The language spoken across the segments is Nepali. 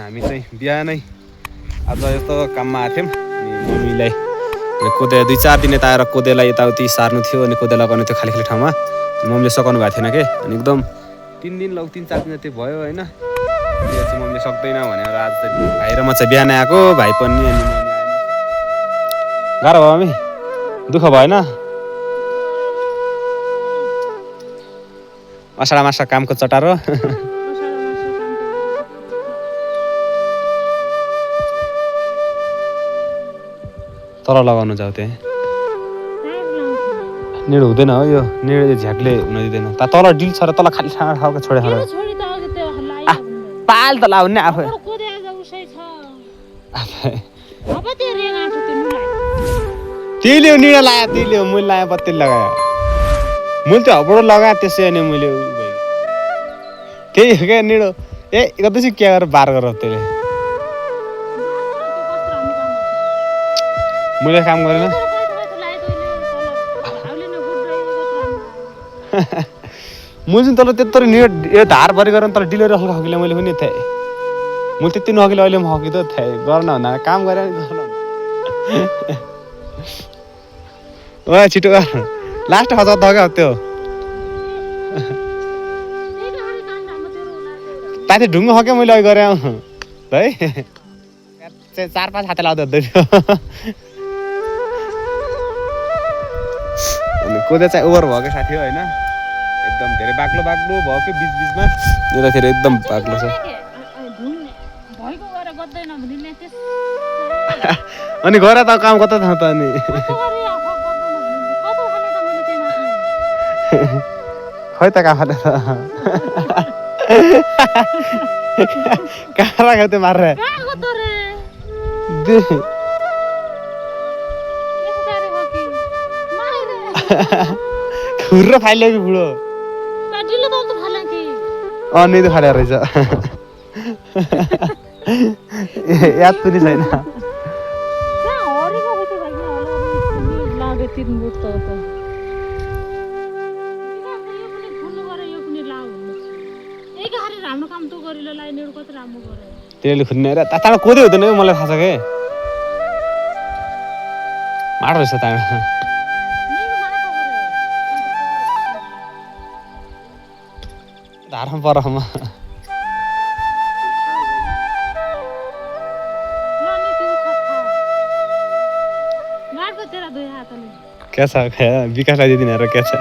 हामी चाहिँ बिहानै आज यस्तो काममा आएको थियौँ अनि मम्मीलाई कोदे 2-4 दिन यता आएर कोदेलाई यताउति सार्नु थियो अनि कोदे लगाउनु थियो खाली खाली ठाउँमा मम्मीले सघाउनु भएको थिएन कि अनि एकदम 3 दिन 3-4 दिन जति भयो होइन यो चाहिँ मम्मीले सक्दैन भनेर आज चाहिँ भाइ र म चाहिँ बिहानै आएको भाइ पनि अनि मम्मी आएन गाह्रो भयो मम्मी दुःख भएन असाढा मासा कामको चटारो तर लगाउनु जाऊ त्यहाँ निडो हुँदैन हो यो निडो झ्याकले हुन दिँदैन तल डिल छ र तल खाली ठाउँको छोडे पाल त लाउने आफै त्यही ल्याउ निडो लगायो त्यही ल्याउ मैले लगाएँ बत्ती लगायो मैले त्यो हबडो लगाएँ त्यसै अनि मैले त्यही हो क्या निडो ए कतै के गरेर बार गर त्यसले मैले काम गरेन मैले चाहिँ तल त्यत्रो निडो यो धार भरि गरेर तर डिलेर हल्का हकिले मैले पनि थिएँ मैले त्यति नहकिले अहिले म हकिँदो थिएँ गर्न भन्दा काम गरेर ओ छिटो गर लास्ट हजार दग्यो त्यो ताते ढुङ्गो हक्यो मैले अहिले गरेँ है 4-5 हात लाउँदै हुँदैन अनि कोदे चाहिँ ओभर भएको साथी हो होइन एकदम धेरै बाक्लो बाक्लो भयो कि बिचमा यतातिर एकदम बाक्लो छ अनि गर त काम कता थाहा त अनि खै त काम त कहाँ राख्यो त्यो मारेर खुर्रो फाइल्यो कि बुढो नि त फाल्यो रहेछ याद पनि छैन त्यसले खुन्ने र तामा कोदै हुँदैन कि मलाई थाहा छ के माटो रहेछ तामा धारमा परखमा क्या छ विकासलाई दिदिन र क्या छ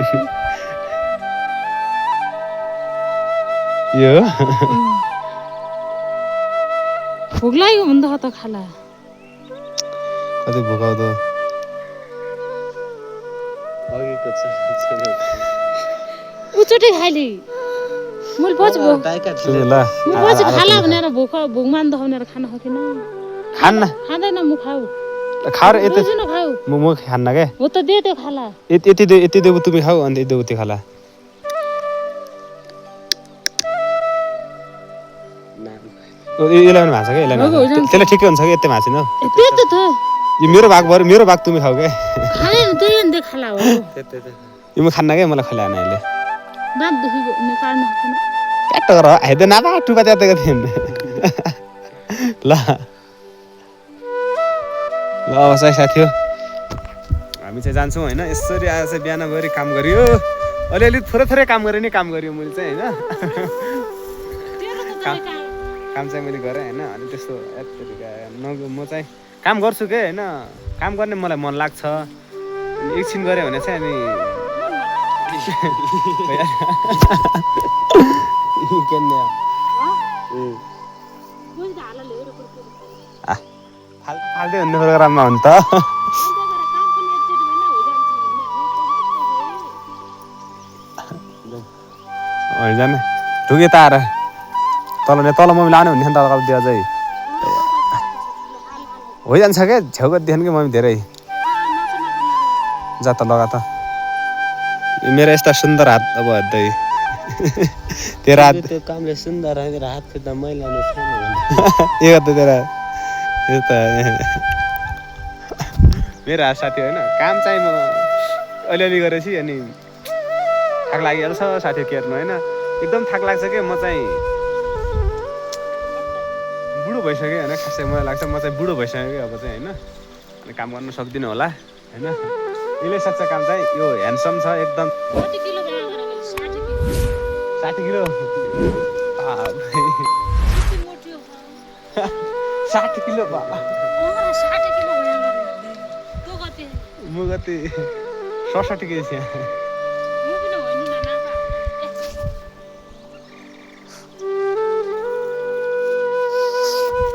यो भोक लाग्यो भने त खाला कति भोकाउँदो उचोटै खाइली मैले पछि खाला भनेर भोक मान देखाउनेर खान सकिन खाँदैन म खाऊ खाऊ र यति म खान्न के हो त दे त्यो खाला यति देऊ तिमी खाऊ अनि देऊ त्यो खाला यसलाई पनि भाँच्छ क्या त्यसले ठिकै हुन्छ कि यति भाँचिन यो मेरो भाग तिमी खाऊ क्या यो म खान्न क्या मलाई खल्याएन अहिले प्याट गर हेर्दै नापा टुपा त्यातेको थिएँ ल अब चाहिँ साथी हो हामी चाहिँ जान्छौँ होइन यसरी आज चाहिँ बिहानभरि काम गरियो अलिअलि थोरै काम गरेँ नि काम गरियो मैले चाहिँ होइन काम चाहिँ मैले गरेँ होइन अनि त्यस्तो म चाहिँ काम गर्छु के होइन काम गर्ने मलाई मन लाग्छ अनि एकछिन गऱ्यो भने चाहिँ अनि फाल्दै हुने प्रोग्राममा हो नि त जाने ढुके त आएर तल मम्मी लाने हुने त दिया चाहिँ होइजान्छ क्या छेउकोदेखि कि मम्मी धेरै जा त लगा त मेरो यस्ता सुन्दर हात अब हेर्दै तेरो हात त्यो कामले सुन्दर हात खुट्टा मैला नै छैन यो त तेरा यो त मेरो हात साथी होइन काम चाहिँ म अलिअलि गरेपछि अनि थाक लागिहाल्छ साथी केर्नु होइन एकदम थाक लाग्छ कि म चाहिँ बुढो बुढो भइसक्यो होइन खासै मलाई लाग्छ म चाहिँ बुढो भइसक्यो कि अब चाहिँ होइन अनि काम गर्न सक्दिनँ होला होइन यसले सक्छ काम चाहिँ यो ह्यान्डसम छ एकदम कति किलो गाडा गरेर मैले 60 60 किलो किलो कति मोटी हो 60 किलो बा 60 किलो भयो गरे तँ कति म कति 67 केजी थिएँ म पनि होइन न नापा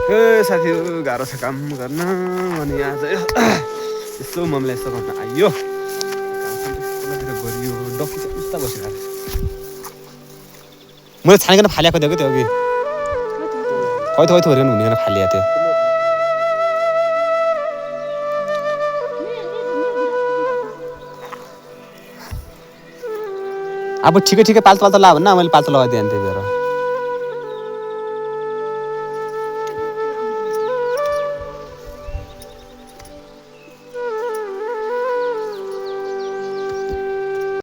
ए साथीहरू गाह्रो छ काम गर्न अनि आज यस्तो मम्मीलाई यस्तो गर्न आइयो गरियो डक्की चाहिँ उस्ता बसिरहेको मैले छानिकन फालेको थियो कि त्यो अघि खै थो हेरेन हुने फालिया थियो अब ठिकै पाल्तो ला भन्न मैले पाल्तो लगाइदिएँ त्यही भएर